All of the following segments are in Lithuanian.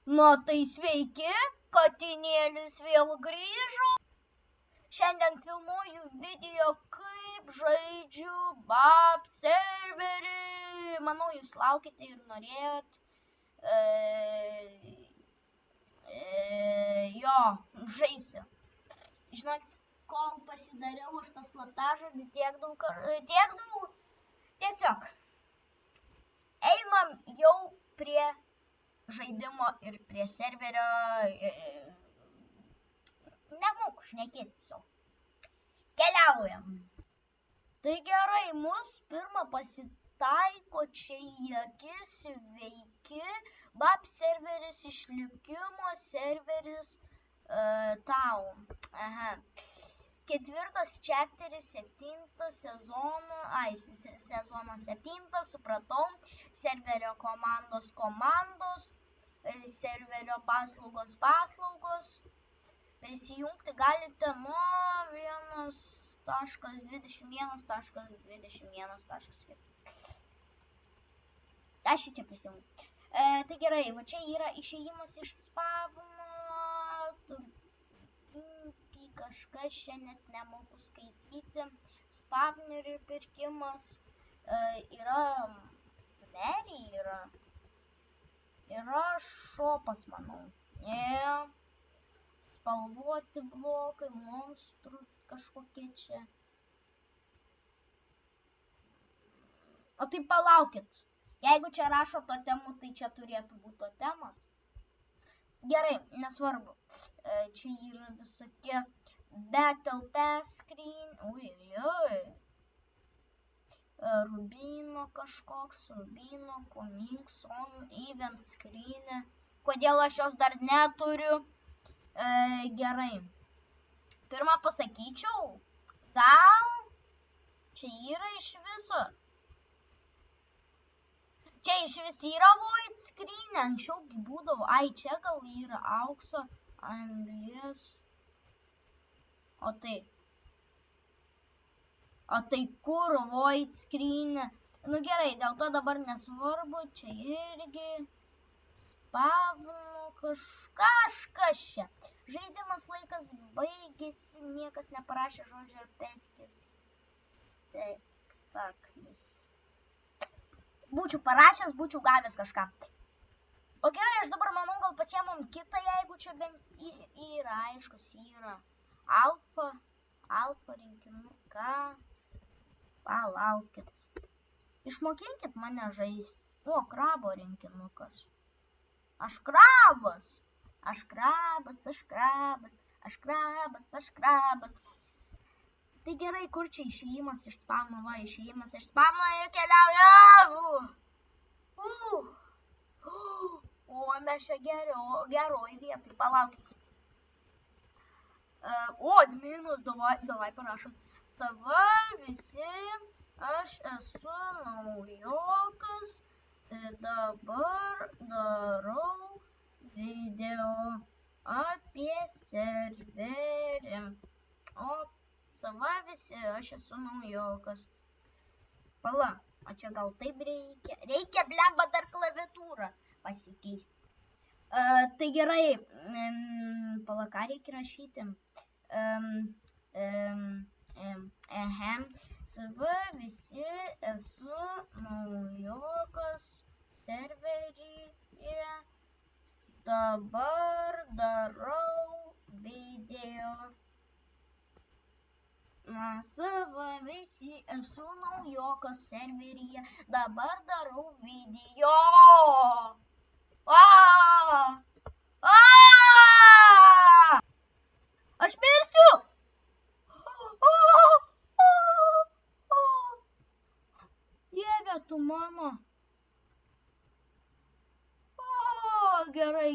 Nu tai sveiki, katinėlis vėl grįžo. Šiandien filmuoju video, kaip žaidžiu BAP serverį. Manau, jūs laukite ir norėjot. Jo, žaisiu. Žinok, kol pasidariau aš tą slaptažodį tiek daug, tiesiog. Einam jau prie žaidimo ir prie serverio. Nemoku šnekėti sau. Keliaujam. Tai gerai, mus pirmą pasitaiko čia į akis veiki BAP serveris išlikimo serveris tau. Aha. 4 chapteris, 7 sezonas 7, supratau. Serverio komandos, serverio paslaugos. Prisijungti galite nuo 1.21.21.4. Aš čia prisijungiu. Tai gerai, va čia yra išėjimas iš spavno. Kažkas čia net nemoku skaityti. Spavnerių pirkimas. Yra Mary, yra šopas, manau. Spalvoti blokai, monstrų kažkokie čia. O tai palaukit. Jeigu čia rašo totemų, tai čia turėtų būti totemas. Gerai, nesvarbu. Čia yra visokie Battle Pass screen. Rubino kažkoks, Rubino, Comics on Event screen. Kodėl aš jos dar neturiu? Gerai. Pirmą pasakyčiau, gal čia yra iš viso. Čia iš vis yra void screen, anksčiau būdavo. Ai, čia gal yra aukso, anglies. O tai kur void screen? Nu gerai, dėl to dabar nesvarbu, čia irgi spavno kažkas čia. Žaidimas laikas baigėsi, niekas neparašė žodžio petkis. Taip, būčiau parašęs, būčiau gavęs kažką. O gerai, aš dabar manau, gal pasiemam kitą, jeigu čia bent yra, aiškus, yra alfa rinkinuką. Palaukit. Išmokinkit mane žaisti. O, krabo rinkinukas. Aš krabas. Tai gerai, kur čia išėjimas iš spamno, va, išėjimas iš spamno ir keliaujam. O, mes čia geroj vietoj, palaukit. Adminus, davai parašom. Sava visi, aš esu naujokas, dabar darau video apie serverį. O sava visi, aš esu naujokas. Pala, o čia gal taip reikia? Reikia blemba dar klaviatūrą pasikeisti. Tai gerai, pala, ką reikia rašyti? Sava visi, esu naujokas serveryje. Dabar darau video. Sava visi, esu naujokas serveryje. Dabar darau video. Aš mirsiu. Dieve tu mano. Gerai.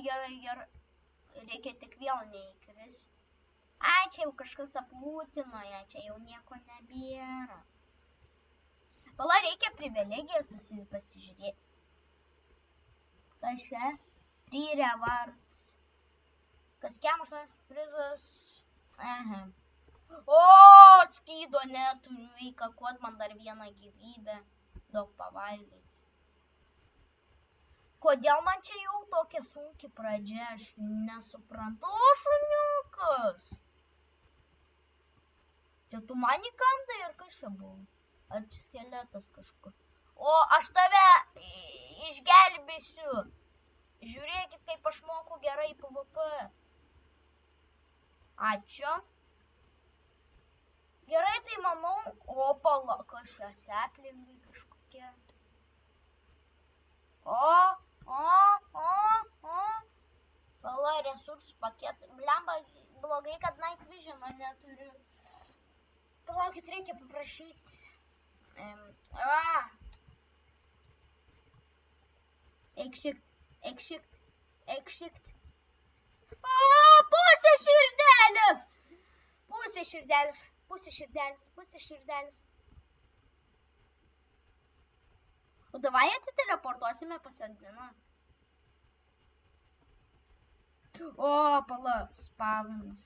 Reikia tik vėl neįkristi. Ai, čia jau kažkas aplūtino, čia jau nieko nebėra. Pala, reikia privilegijas pasižiūrėti. Kas čia? 3 rewards. Kas kiamušas prizas. O, skydo neturiu, įkakuot man dar vieną gyvybę. Daug pavalgyti. kodėl man čia jau tokia sunki pradžia, aš nesuprantu, o šuniukas. Čia tu man įkandai ir kas čia buvo? Ar čia skeletas kažkur? O, aš tave išgelbėsiu. Žiūrėkit, kaip aš moku gerai PvP. Ačiū. Gerai, tai manau, o pala, kažkas aplinkai kažkokie. Pala, resursų paketai. Blemba, blogai, kad Night Vision'o neturiu. Palaukit, reikia paprašyti. Eik šikt. Pusė širdelės. O davai atsiteleportuosime pas adminą. O, pala, spavnas.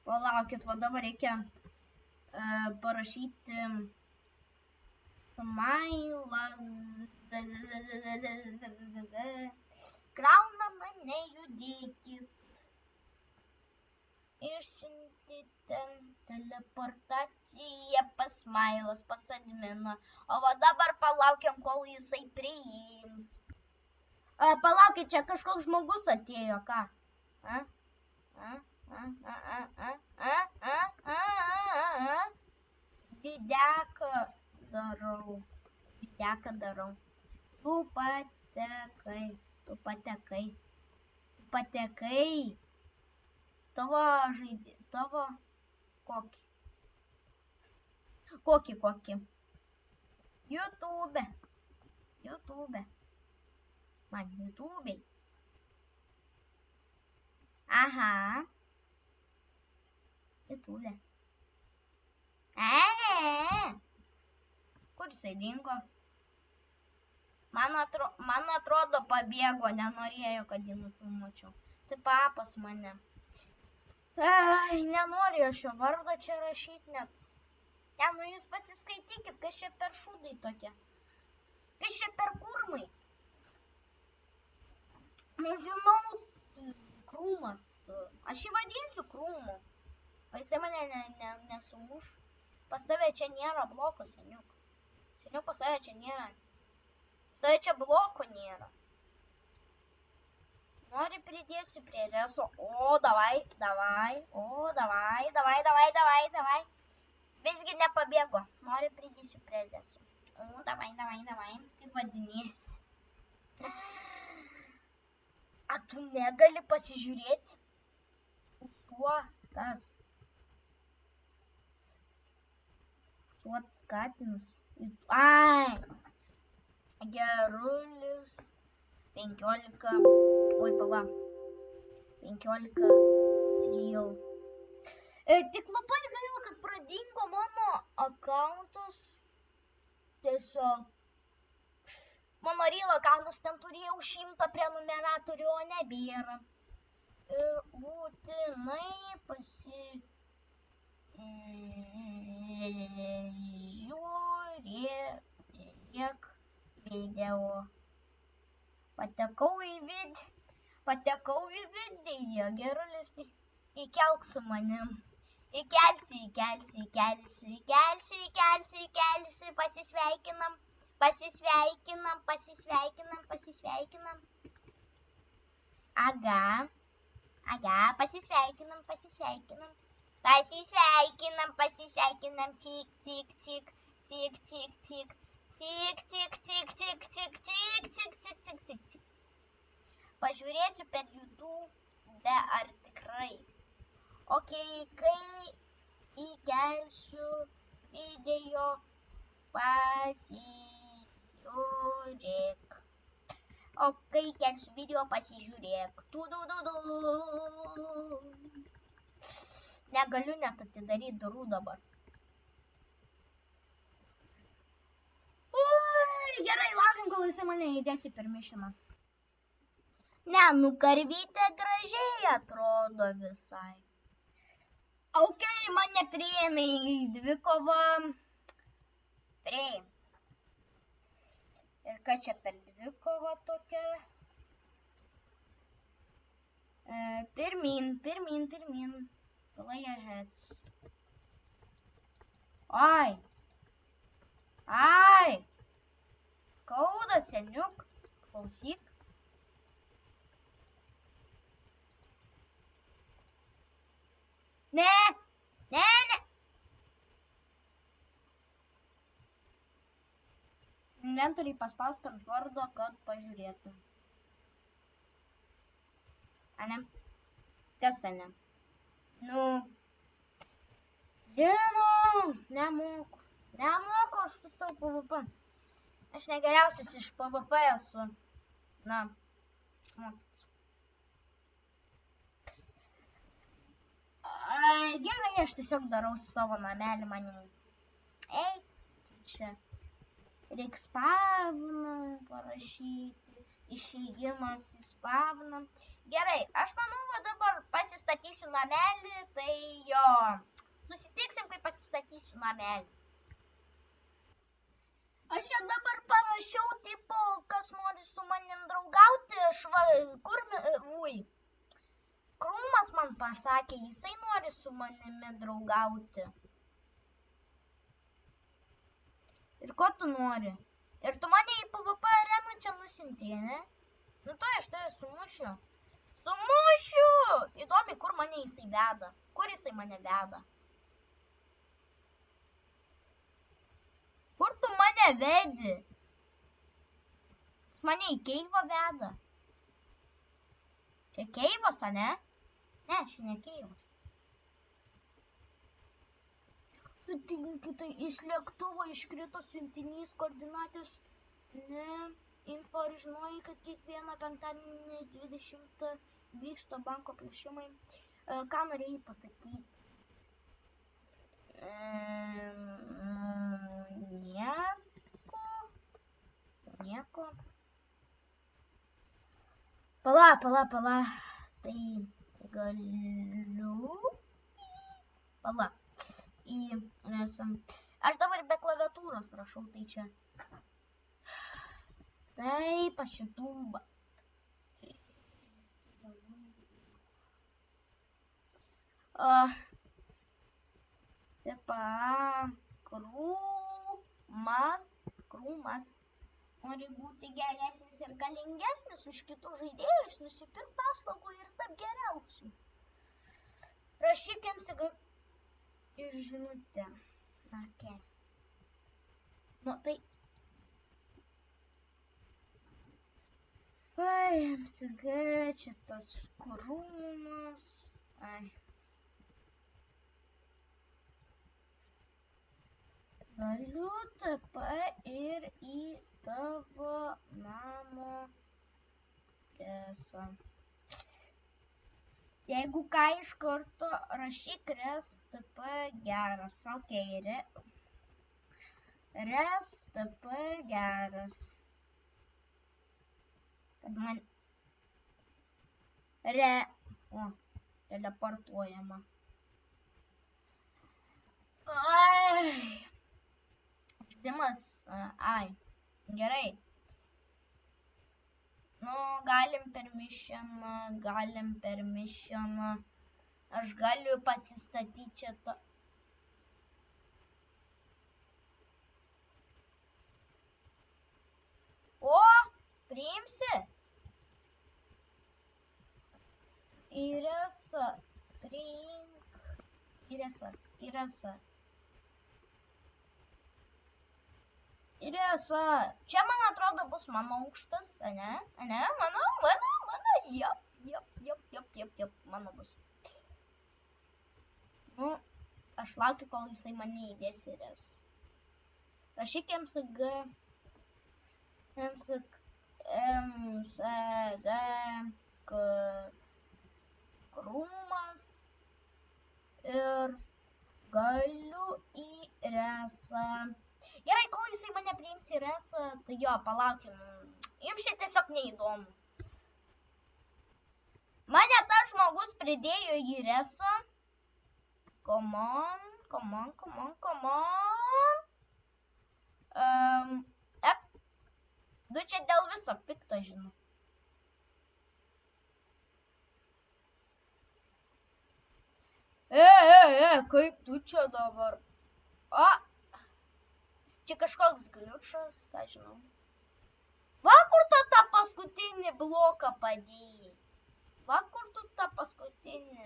Palaukit, va dabar reikia parašyti smailas. Krauna mane, judėkit. Išsiuntite teleportaciją pas smailas, pas adminą. O va dabar palaukiam, kol jisai priims. Palaukit, čia kažkoks žmogus atėjo, ką? Videką darau. Tu patekai. Tavo kokį? YouTube. Man YouTube. Aha. YouTube. Kur jisai dingo? Man atrodo pabėgo, nenorėjo, kad jį nufilmuočiau. Tai papas mane. Nenoriu šio vardo čia rašyti net. Nu jūs pasiskaitykit, kas čia per šūdai tokie. Kas čia per kurmai. Nežinau, krūmas. Aš jį vadinsiu krūmu. O jisai mane nesumuš. Pas tave čia nėra bloko, seniuk. Seniuk, pas tave čia nėra. Pas tave čia bloko nėra. Nori pridėsiu prie reso. O, davai. Visgi nepabėgo. Nori pridėsiu prie reso. O, davai. Kaip vadinėsi. A, tu negali pasižiūrėti? Suostas. Suotas katinas. Ai. Gerulis. 15. Oi, pala. 15 real. Tik labai gaila, kad pradingo mano akauntas. Tiesiog. Mano real akauntas ten turėjau 100 prenumeratorių, o nebėra. Ir būtinai pasižiūrėk video. Patekau į video, gerulis, įkelk su manim. Įkelsiu, pasisveikinam. Aga, pasisveikinam. Tik. Pažiūrėsiu per YouTube, ar tikrai. Ok, kai įkelsiu video, pasižiūrėk. O kai įkelsiu video, pasižiūrėk. Negaliu net atidaryti durų dabar. Gerai, laukiam, kol jisai mane įdės į permišiną. Karvytė gražiai atrodo visai. Ok, mane priėmė į dvikovą. Ir kas čia per dvikova tokia? Pirmin. Player heads. Ai. Skauda, seniuk. Klausyk. Ne. Inventoriai paspaust ant vardo, kad pažiūrėtum. Ane? Kas ane? Nu. Žinau, nemoku. Nemoku aš su savo PvP. Aš negeriausias iš PvP esu. Na, išmokytas. Gerai, aš tiesiog darau savo namelį manim. Ei, čia. Reikia spavną parašyti, išėjimas į spavną. Gerai, aš manau, kad dabar pasistatysiu namelį, tai jo. Susitiksim, kai pasistatysiu namelį. Aš čia dabar parašiau, tipo, kas nori su manim draugauti, Krūmas man pasakė, jisai nori su manimi draugauti. Ir ko tu nori? Ir tu mane į PvP areną čia nusiuntei, ne? Nu tai aš tave sumušiu. Sumušiu! Įdomi, kur mane jisai veda. Kur jisai mane veda? Kur tu mane vedi? Jis mane į keivą veda. Čia keivas, ane? Ne, čia ne keivas. Sutinkite, iš lėktuvo iškrito siuntinys koordinatės. Ne, info ar žinojai, kad kiekvieną penktadienį 20 vyksta banko plėšimai. Ką norėjai pasakyti? Nieko. Pala. Tai galiu. Pala. Aš dabar be klaviatūros rašau, tai čia. Taip, aš šitūba. Krūmas. Nori būti geresnis ir galingesnis už kitus žaidėjus, nusipirk paslaugų ir tap geriausių. Rašyk ir žinutę. Okay. Nu, tai... MSG, čia tas krūmas. Galiu TP ir į tavo namo presą. Jeigu ką iš karto rašyk res TP geras. Ok, res TP geras. Kad man... teleportuojama. Žaidimas, gerai. Nu, galim permission. Aš galiu pasistatyti čia to. O, priimsi? Įresa, priimk. Įresa. Čia, man atrodo, bus mano aukštas, ane? Mano, jop, mano bus. Nu, aš laukiu, kol jisai mane įdės į res. Rašyk MSG, krūmas ir galiu į resą. Gerai, kol jisai mane priims į resą, tai jo, palaukim. Jums čia tiesiog neįdomu. Mane tas žmogus pridėjo į resą. Come on. Nu čia dėl viso pikto, žinau. Kaip tu čia dabar? O, čia kažkoks gliučas, ką žinau. Va, kur tu tą paskutinį bloką padėjai? Va, kur tu tą paskutinį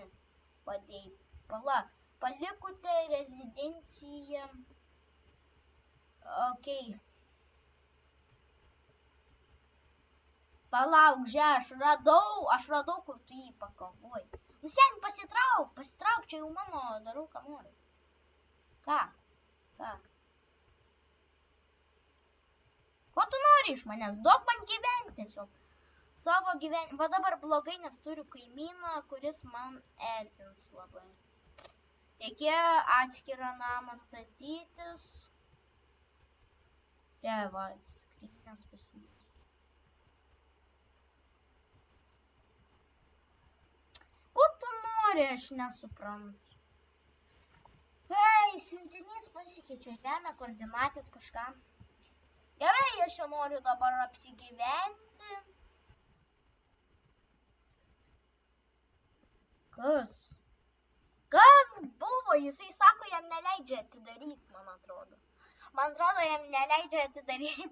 padėjai? Pala, palikote rezidenciją. Okei. Palauk, aš radau, kur tu jį pakavoji. Nu, sen, pasitrauk, čia jau mano, darau, ką noriu. Ką? Ko tu nori iš manęs? Duok man gyventi tiesiog. Savo gyvenimą. Va dabar blogai, nes turiu kaimyną, kuris man erzins labai. Reikėjo atskirą namą statytis. Čia, va, skrytinės pasidės. Ko tu nori, aš nesuprantu. Hei, siuntinys pasikeičia žemę, koordinatės kažką. Gerai, aš jau noriu dabar apsigyventi. Kas buvo? Jisai sako, jam neleidžia atidaryti, man atrodo. Man atrodo, jam neleidžia atidaryti,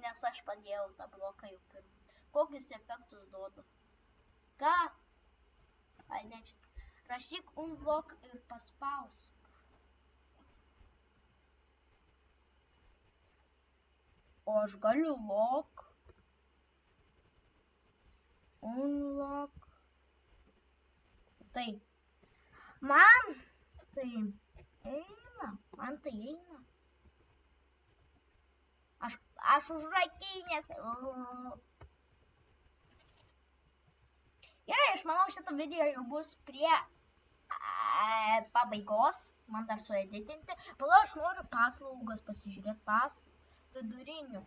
nes aš padėjau tą bloką jau pirmą. Kokius efektus duodu? Ką? Ai, ne čia. Rašyk unlock ir paspausk. O aš galiu lock. Unlock. Tai. Man tai eina. Aš užrakinęs. Gerai, aš manau, šitą video jau bus prie pabaigos. Man dar sueditinti. Pala, aš noriu paslaugas pasižiūrėti vidurinių.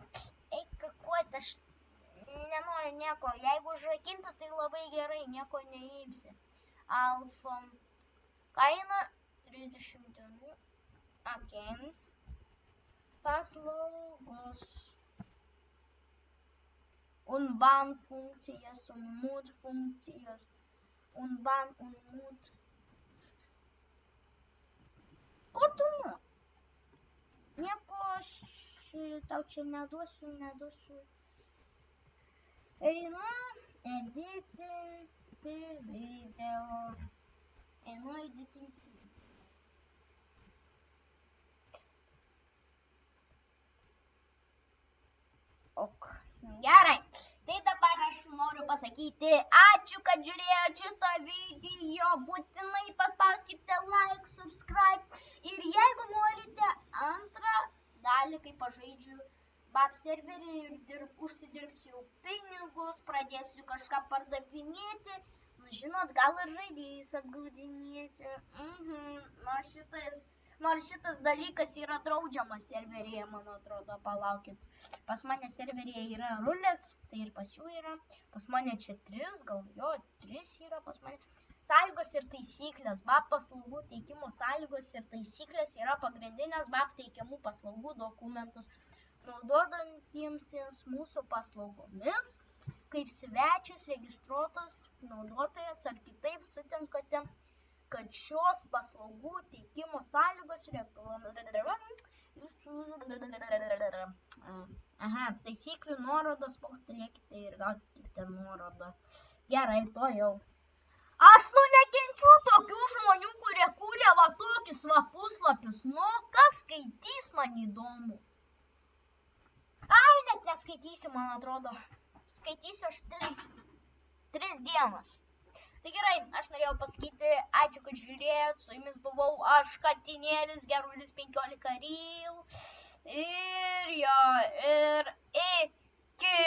Eik, kakuot, aš nenoriu nieko. Jeigu užrakinta, tai labai gerai, nieko neimsi. Alfa. Kaina 30 dienų. Again. Paslaugos. Unban funkcijas, unmut funkcijas. Unban, unmut. Ko tu nori? Nieko aš tau čia neduosiu. Einu editinti video. Ok, gerai. Tai dabar aš noriu pasakyti ačiū, kad žiūrėjote šitą video. Būtinai paspauskite like, subscribe. Ir jeigu norite antrą dalį, kai pažaidžiu BAP serverį ir užsidirbsiu pinigus, pradėsiu kažką pardavinėti. Žinot, gal ir žaidėjus apgaudinėti. Nors šitas dalykas yra draudžiamas serveryje, man atrodo, palaukit. Pas mane serveryje yra rulės, tai ir pas jų yra. Pas mane čia 3, gal jo, 3 yra pas mane. Sąlygos ir taisyklės, BAP paslaugų teikimo sąlygos ir taisyklės yra pagrindinės BAP teikiamų paslaugų dokumentus, naudodantiems mūsų paslaugomis. Kaip svečias, registruotas naudotojas ar kitaip sutinkate, kad šios paslaugų teikimo sąlygos taisyklių nuorodos, spaustelėkite ir gaukite nuorodą. Gerai, to jau. Aš nekenčiu tokių žmonių, kurie kūrė va tokius va puslapius. Kas skaitys, man įdomu. Ai, net neskaitysiu, man atrodo. Skaitysiu aš 3 dienas. Tai gerai, aš norėjau pasakyti ačiū, kad žiūrėjot. Su jumis buvau aš, Katinėlis, Gerulis 15 Real. Ir iki.